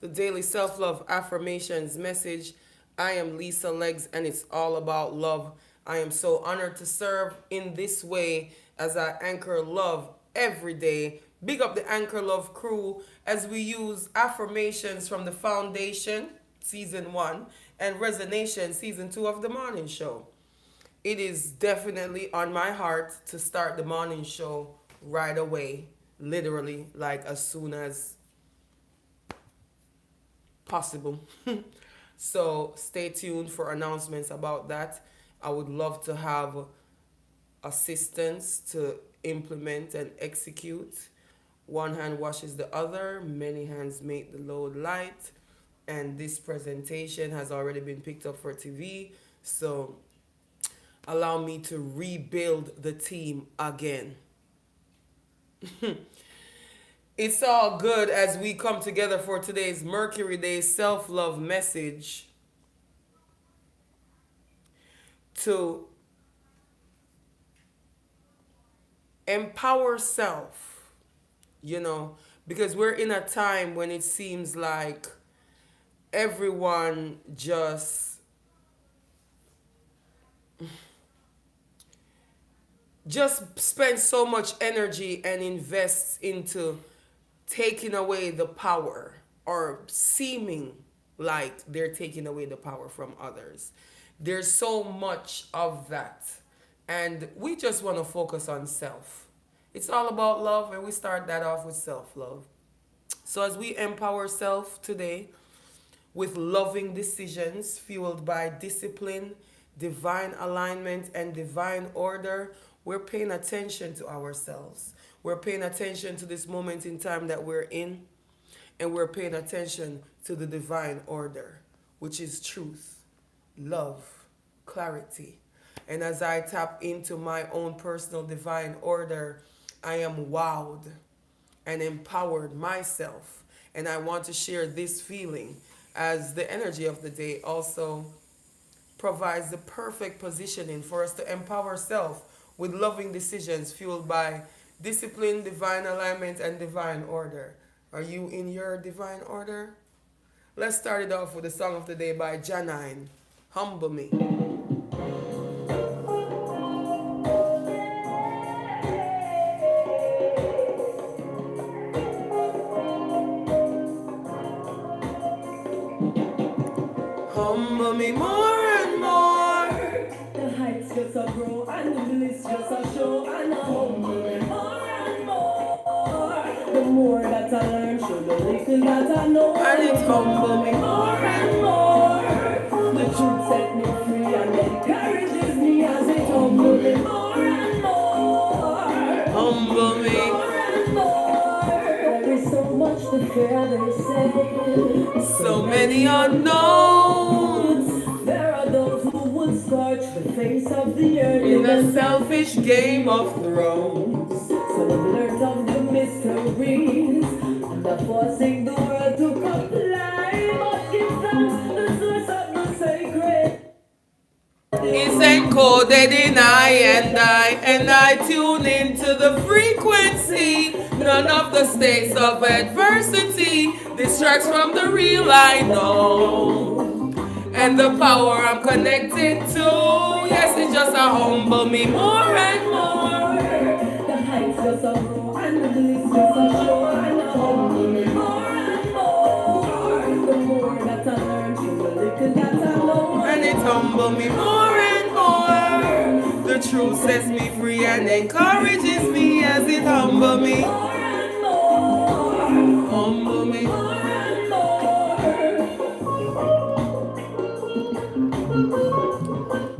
the daily self-love affirmations message. I am Lisa Legs, and it's all about love. I am so honored to serve in this way as I anchor love every day. Big up the Anchor Love crew as we use affirmations from the Foundation, Season 1, and Resonation, Season 2 of The Morning Show. It is definitely on my heart to start the morning show right away, literally, like as soon as possible. So stay tuned for announcements about that. I would love to have assistance to implement and execute. One hand washes the other, many hands make the load light. And this presentation has already been picked up for TV. So allow me to rebuild the team again. It's all good as we come together for today's Mercury Day self-love message to empower self, because we're in a time when it seems like everyone just spends so much energy and invests into taking away the power or seeming like they're taking away the power from others. There's so much of that. And we just want to focus on self. It's all about love, and we start that off with self love. So, as we empower self today with loving decisions fueled by discipline, divine alignment, and divine order, we're paying attention to ourselves. We're paying attention to this moment in time that we're in, and we're paying attention to the divine order, which is truth, love, clarity. And as I tap into my own personal divine order, I am wowed and empowered myself. And I want to share this feeling as the energy of the day also provides the perfect positioning for us to empower self with loving decisions fueled by discipline, divine alignment, and divine order. Are you in your divine order? Let's start it off with the song of the day by Janine, Humble Me. Humble me more and more. The heights just a grow and the bliss just a show, and I humble me more and more. The more that I learn, show the little that I know, And it humble me more and more. The truth set me free and encourages me as it humble me more and more. humble me. More and more. There is so much to fear, they say. So many unknowns There are those who would scorch the face of the earth in a selfish game of thrones. So they've learned of the mysteries and are forcing the world to comply. But give thanks the source of the sacred. It's encoded in and I tune into the frequency. None of the states of adversity distracts from the real I know. And the power I'm connected to, yes, it just a humble me more and more. The heights just a grow and the bliss just a show, and I humble me more and more. The more that I learn, the little that I know, And it humble me more and more. The truth sets me free and encourages me as it humble me. more and more. Humble me. More and more.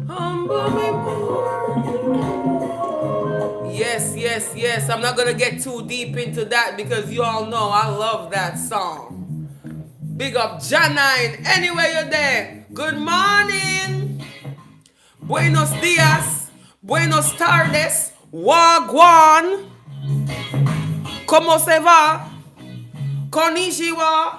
Humble me more. Yes, yes, yes. I'm not gonna get too deep into that because you all know I love that song. Big up Janine, anywhere you're there. Good morning. Buenos dias. Buenos tardes. Wagwan. ¿Cómo se va? Konnichiwa.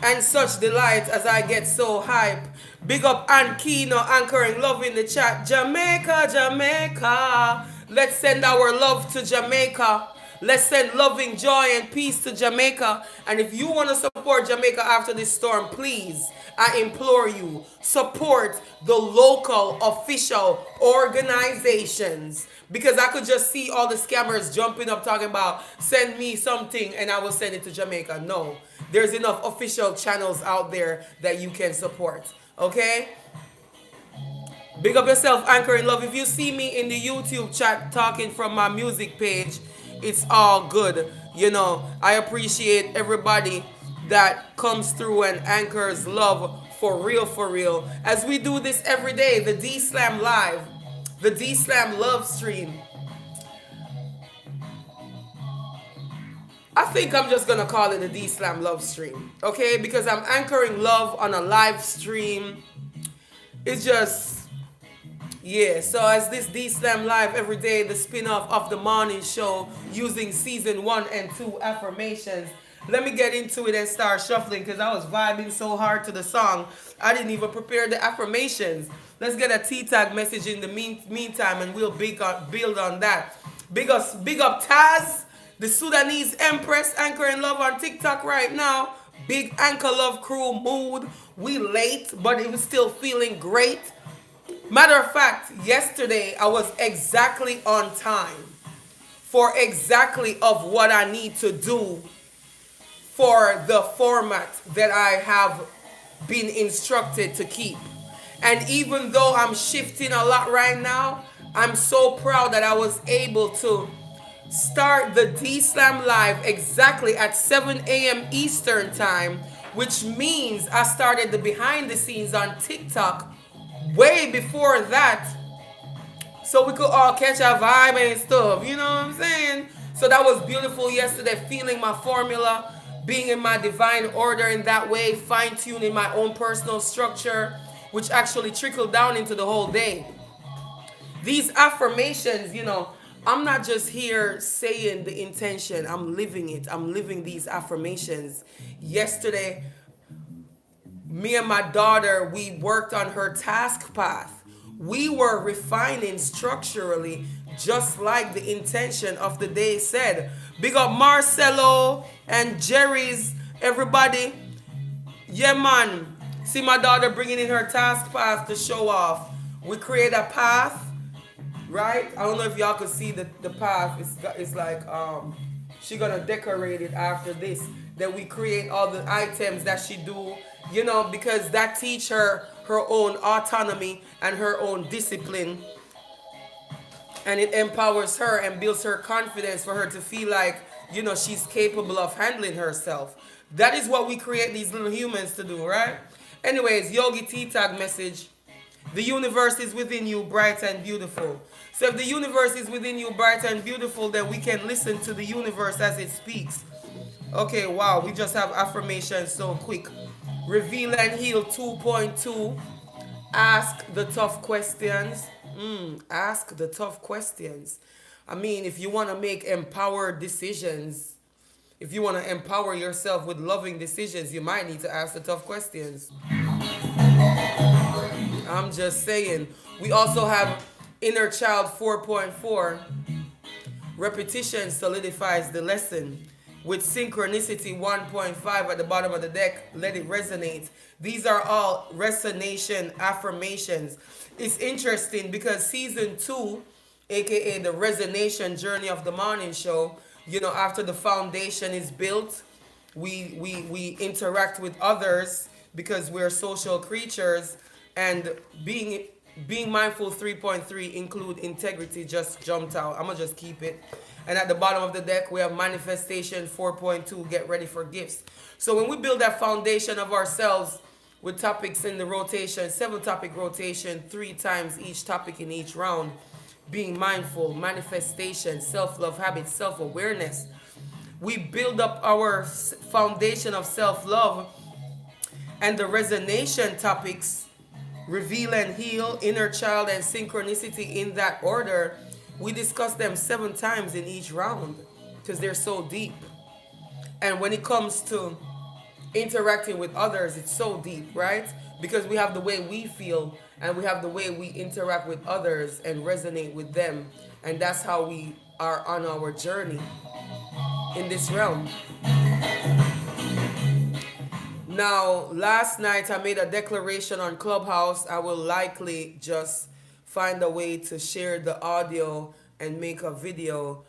And such delight as I get so hype. Big up Ankino anchoring love in the chat. Jamaica, Jamaica. Let's send our love to Jamaica. Let's send loving joy and peace to Jamaica. And if you want to support Jamaica after this storm, please, I implore you, support the local official organizations. Because I could just see all the scammers jumping up talking about send me something and I will send it to Jamaica. No, there's enough official channels out there that you can support. Okay? Big up yourself, Anchor in Love. If you see me in the YouTube chat talking from my music page, it's all good. You know, I appreciate everybody that comes through and anchors love for real. As we do this every day, the D Slam Live, the D Slam Love Stream. I think I'm just gonna call it the D Slam Love Stream, okay? Because I'm anchoring love on a live stream. It's just, yeah, so as this D Slam Live every day, the spin off of the morning show using season 1 and 2 affirmations. Let me get into it and start shuffling because I was vibing so hard to the song. I didn't even prepare the affirmations. Let's get a T-tag message in the meantime and we'll build on that. Big up Taz, the Sudanese Empress, Anchor in Love on TikTok right now. Big Anchor Love crew mood. We late, but it was still feeling great. Matter of fact, yesterday I was exactly on time for exactly of what I need to do for the format that I have been instructed to keep. And even though I'm shifting a lot right now, I'm so proud that I was able to start the D-Slam Live exactly at 7 a.m. Eastern Time, which means I started the behind the scenes on TikTok way before that, so we could all catch our vibe and stuff, you know what I'm saying? So that was beautiful yesterday, feeling my formula, being in my divine order in that way, fine-tuning my own personal structure, which actually trickled down into the whole day. These affirmations, you know, I'm not just here saying the intention, I'm living it. I'm living these affirmations. Yesterday, me and my daughter, we worked on her task path. We were refining structurally, just like the intention of the day said. Big up Marcelo and Jerry's, everybody. Yeah, man. See my daughter bringing in her task path to show off. We create a path, right? I don't know if y'all could see the path. It's like she gonna decorate it after this. Then we create all the items that she do, you know, because that teach her her own autonomy and her own discipline, and it empowers her and builds her confidence for her to feel like, you know, she's capable of handling herself. That is what we create these little humans to do, right? Anyways, Yogi T-tag message. The universe is within you, bright and beautiful. So if the universe is within you, bright and beautiful, then we can listen to the universe as it speaks. Okay, wow, we just have affirmations so quick. Reveal and Heal 2.2. Ask the tough questions. Ask the tough questions. I mean, if you want to make empowered decisions, if you want to empower yourself with loving decisions, you might need to ask the tough questions. I'm just saying. We also have Inner Child 4.4. Repetition solidifies the lesson. With Synchronicity 1.5 at the bottom of the deck, let it resonate. These are all resonation affirmations. It's interesting because season 2, aka the resonation journey of the morning show, you know, after the foundation is built, we interact with others because we're social creatures, and being mindful 3.3 include integrity just jumped out. I'm gonna just keep it. And at the bottom of the deck, we have manifestation 4.2, get ready for gifts. So when we build that foundation of ourselves with topics in the rotation, 7-topic rotation, 3 times each topic in each round, being mindful, manifestation, self-love habits, self-awareness, we build up our foundation of self-love, and the resonation topics, reveal and heal, inner child, and synchronicity in that order. We discuss them 7 times in each round because they're so deep. And when it comes to interacting with others, it's so deep, right? Because we have the way we feel and we have the way we interact with others and resonate with them. And that's how we are on our journey. in this realm. Now, last night I made a declaration on Clubhouse. I will likely just find a way to share the audio and make a video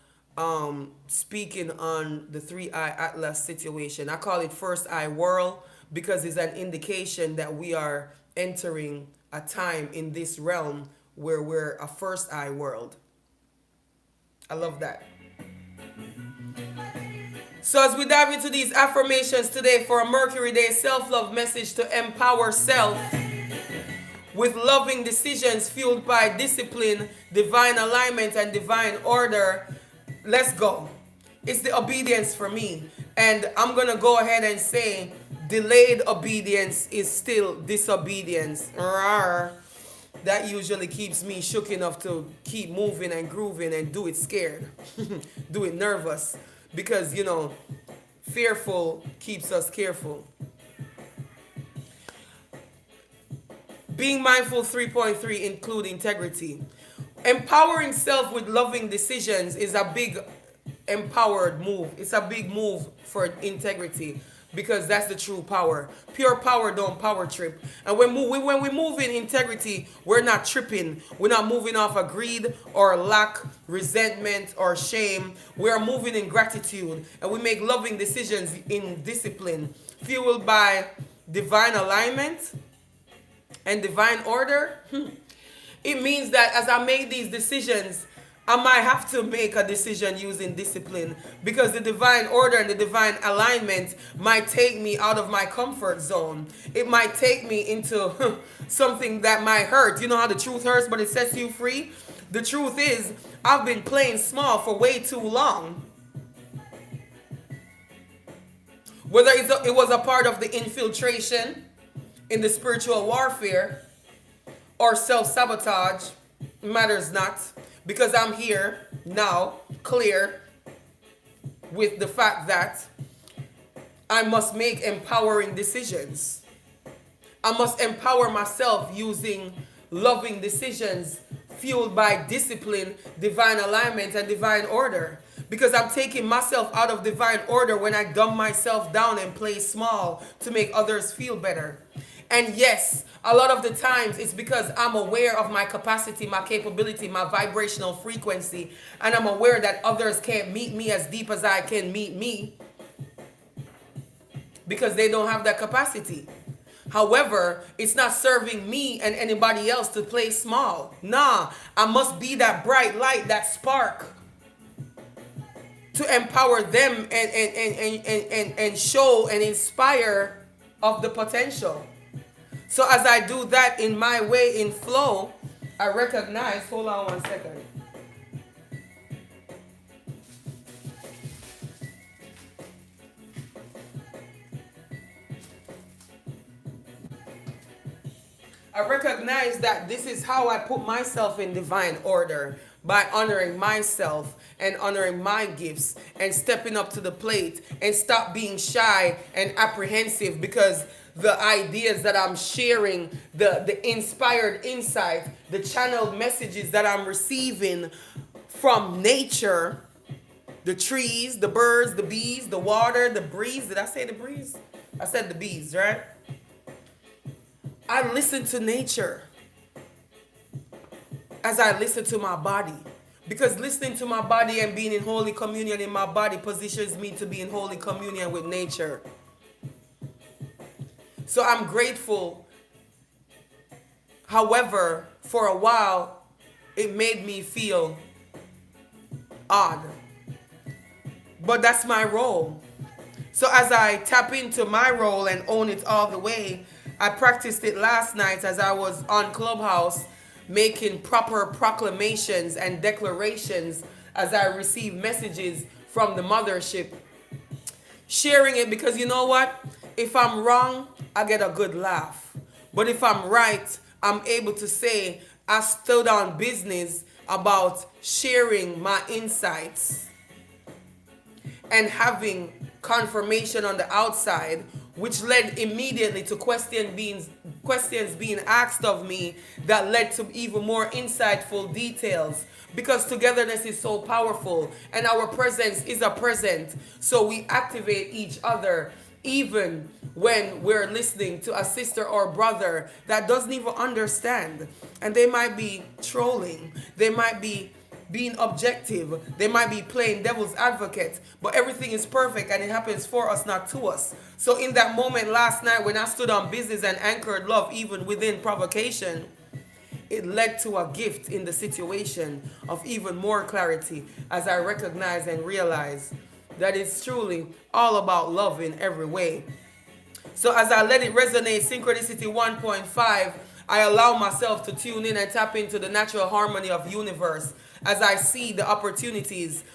speaking on the three eye atlas situation. I call it first eye whirl because it's an indication that we are entering a time in this realm where we're a first eye world. I love that. So as we dive into these affirmations today for a Mercury Day self-love message to empower self with loving decisions fueled by discipline, divine alignment, and divine order, let's go. It's the obedience for me. And I'm going to go ahead and say delayed obedience is still disobedience. Rawr. That usually keeps me shook enough to keep moving and grooving and do it scared. Do it nervous. Because, fearful keeps us careful. Being mindful 3.3 include integrity. Empowering self with loving decisions is a big empowered move. It's a big move for integrity because that's the true power. Pure power don't power trip. And when we move in integrity, we're not tripping. We're not moving off of greed or lack, resentment or shame. We're moving in gratitude and we make loving decisions in discipline, fueled by divine alignment and divine order. It means that as I make these decisions, I might have to make a decision using discipline because the divine order and the divine alignment might take me out of my comfort zone. It might take me into something that might hurt. You know how the truth hurts, but it sets you free? The truth is, I've been playing small for way too long. Whether it was a part of the infiltration in the spiritual warfare or self-sabotage, matters not. Because I'm here now, clear with the fact that I must make empowering decisions. I must empower myself using loving decisions fueled by discipline, divine alignment, and divine order. Because I'm taking myself out of divine order when I dumb myself down and play small to make others feel better. And yes, a lot of the times it's because I'm aware of my capacity, my capability, my vibrational frequency, and I'm aware that others can't meet me as deep as I can meet me because they don't have that capacity. However, it's not serving me and anybody else to play small. Nah, I must be that bright light, that spark to empower them and show and inspire of the potential. So as I do that in my way, in flow, I recognize, hold on one second. I recognize that this is how I put myself in divine order, by honoring myself and honoring my gifts and stepping up to the plate and stop being shy and apprehensive because the ideas that I'm sharing, the inspired insight, the channeled messages that I'm receiving from nature, the trees, the birds, the bees, the water, the breeze. Did I say the breeze? I said the bees, right? I listen to nature as I listen to my body. Because listening to my body and being in holy communion in my body positions me to be in holy communion with nature. So I'm grateful. However, for a while, it made me feel odd. But that's my role. So as I tap into my role and own it all the way, I practiced it last night as I was on Clubhouse making proper proclamations and declarations as I received messages from the mothership. Sharing it because you know what? If I'm wrong, I get a good laugh. But if I'm right, I'm able to say I stood on business about sharing my insights and having confirmation on the outside, which led immediately to questions questions being asked of me that led to even more insightful details. Because togetherness is so powerful and our presence is a present. So we activate each other even when we're listening to a sister or brother that doesn't even understand. And they might be trolling, they might be being objective, they might be playing devil's advocate, but everything is perfect and it happens for us, not to us. So in that moment last night when I stood on business and anchored love even within provocation, it led to a gift in the situation of even more clarity as I recognize and realize that it's truly all about love in every way. So as I let it resonate, Synchronicity 1.5, I allow myself to tune in and tap into the natural harmony of universe as I see the opportunities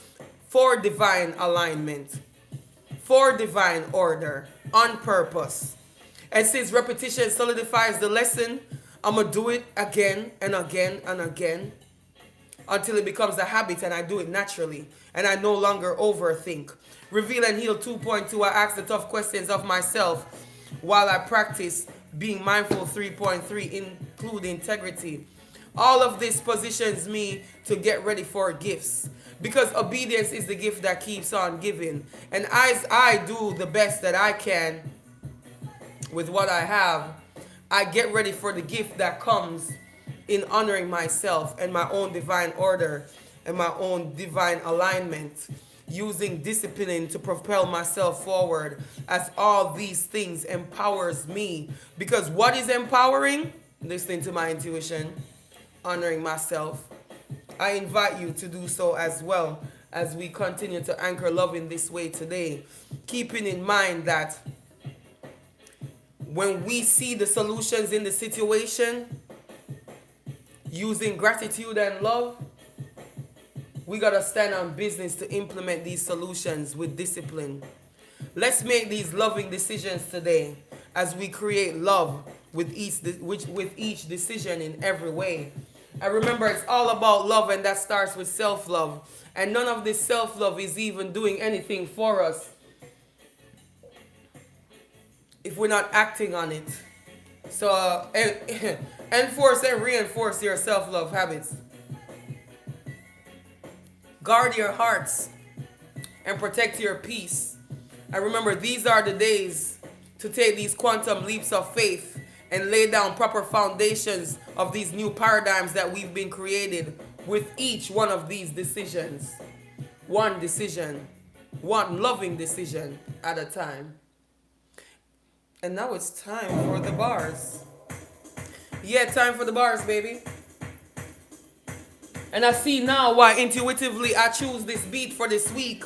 for divine alignment, for divine order, on purpose. And since repetition solidifies the lesson, I'm going to do it again and again and again until it becomes a habit and I do it naturally and I no longer overthink. Reveal and Heal 2.2, I ask the tough questions of myself while I practice being mindful 3.3, include integrity. All of this positions me to get ready for gifts because obedience is the gift that keeps on giving. And as I do the best that I can with what I have, I get ready for the gift that comes in honoring myself and my own divine order and my own divine alignment, using discipline to propel myself forward as all these things empowers me. Because what is empowering? Listening to my intuition, honoring myself. I invite you to do so as well as we continue to anchor love in this way today, keeping in mind that when we see the solutions in the situation, using gratitude and love, we gotta stand on business to implement these solutions with discipline. Let's make these loving decisions today as we create love with each decision in every way. And remember, it's all about love, and that starts with self-love. And none of this self-love is even doing anything for us if we're not acting on it. So enforce and reinforce your self-love habits. Guard your hearts and protect your peace. And remember, these are the days to take these quantum leaps of faith and lay down proper foundations of these new paradigms that we've been created with each one of these decisions. One decision, one loving decision at a time. And now it's time for the bars. Yeah, time for the bars, baby. And I see now why intuitively I choose this beat for this week.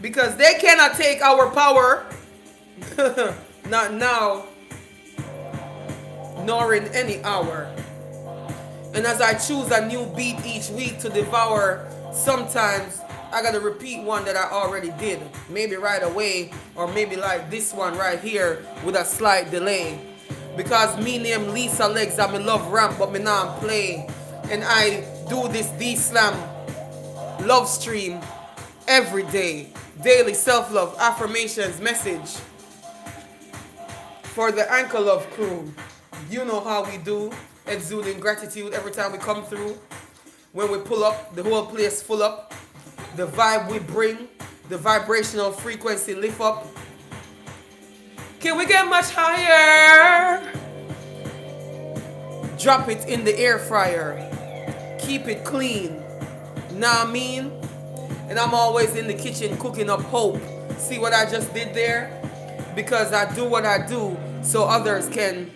Because they cannot take our power. Not now, nor in any hour. And as I choose a new beat each week to devour, sometimes I gotta repeat one that I already did. Maybe right away, or maybe like this one right here with a slight delay. Because me name Lisa Legs, I'm in love ramp, but me now play. And I do this D-Slam love stream every day. Daily self-love, affirmations, message. For the Anchor Love crew, you know how we do. Exuding gratitude every time we come through. When we pull up, the whole place full up. The vibe we bring, the vibrational frequency lift up. Can we get much higher? Drop it in the air fryer. Keep it clean. Know what I mean? And I'm always in the kitchen cooking up hope. See what I just did there? Because I do what I do so others can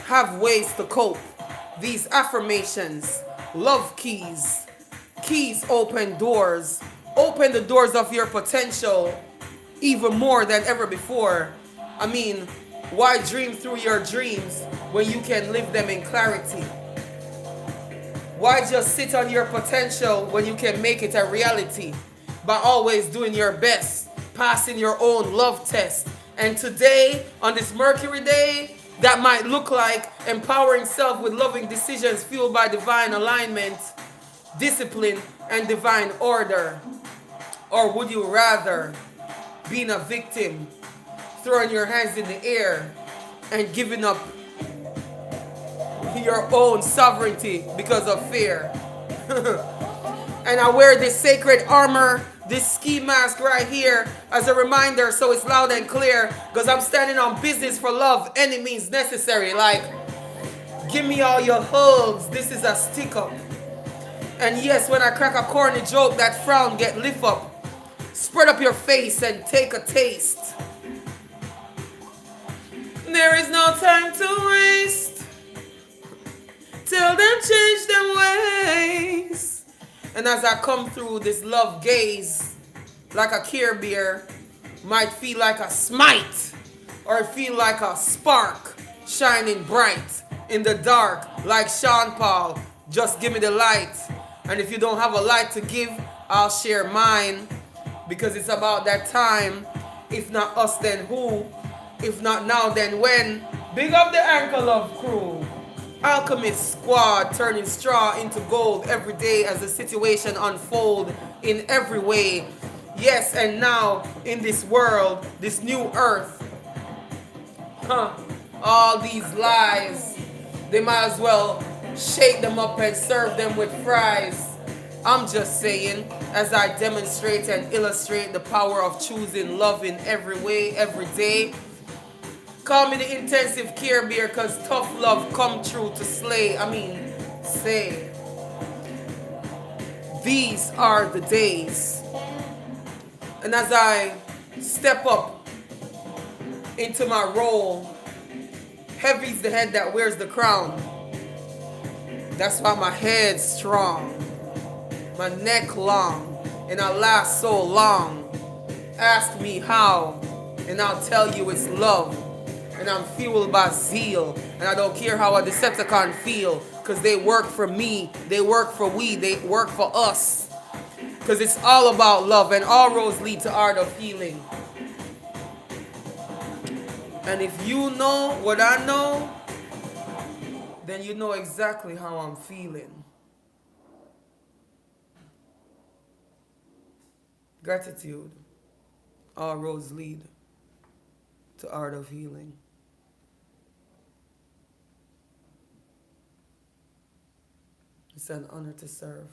have ways to cope. These affirmations, love keys. Keys open doors. Open the doors of your potential even more than ever before. I mean, why dream through your dreams when you can live them in clarity? Why just sit on your potential when you can make it a reality? By always doing your best, passing your own love test. And today, on this Mercury day, that might look like empowering self with loving decisions fueled by divine alignment, discipline, and divine order. Or would you rather being a victim, throwing your hands in the air and giving up your own sovereignty because of fear. And I wear this sacred armor, this ski mask right here as a reminder so it's loud and clear because I'm standing on business for love, any means necessary. Like, give me all your hugs. This is a stick up. And yes, when I crack a corny joke, that frown get lift up. Spread up your face and take a taste. There is no time to waste. Tell them change them ways. And as I come through this love gaze, like a Care Bear, might feel like a smite, or feel like a spark shining bright in the dark, like Sean Paul. Just give me the light. And if you don't have a light to give, I'll share mine, because it's about that time. If not us, then who? If not now, then when? Big up the Anchor Love crew. Alchemist squad turning straw into gold every day as the situation unfolds in every way. Yes, and now in this world, this new earth, all these lies, they might as well shake them up and serve them with fries. I'm just saying, as I demonstrate and illustrate the power of choosing love in every way, every day. Call me the intensive Care Bear, cause tough love come true to slay. Say. These are the days. And as I step up into my role, heavy's the head that wears the crown. That's why my head's strong, my neck long, and I last so long. Ask me how, and I'll tell you it's love. And I'm fueled by zeal, and I don't care how a Decepticon feel, because they work for me, they work for we, they work for us. Because it's all about love, and all roads lead to art of healing. And if you know what I know, then you know exactly how I'm feeling. Gratitude. All roads lead to art of healing. It's an honor to serve.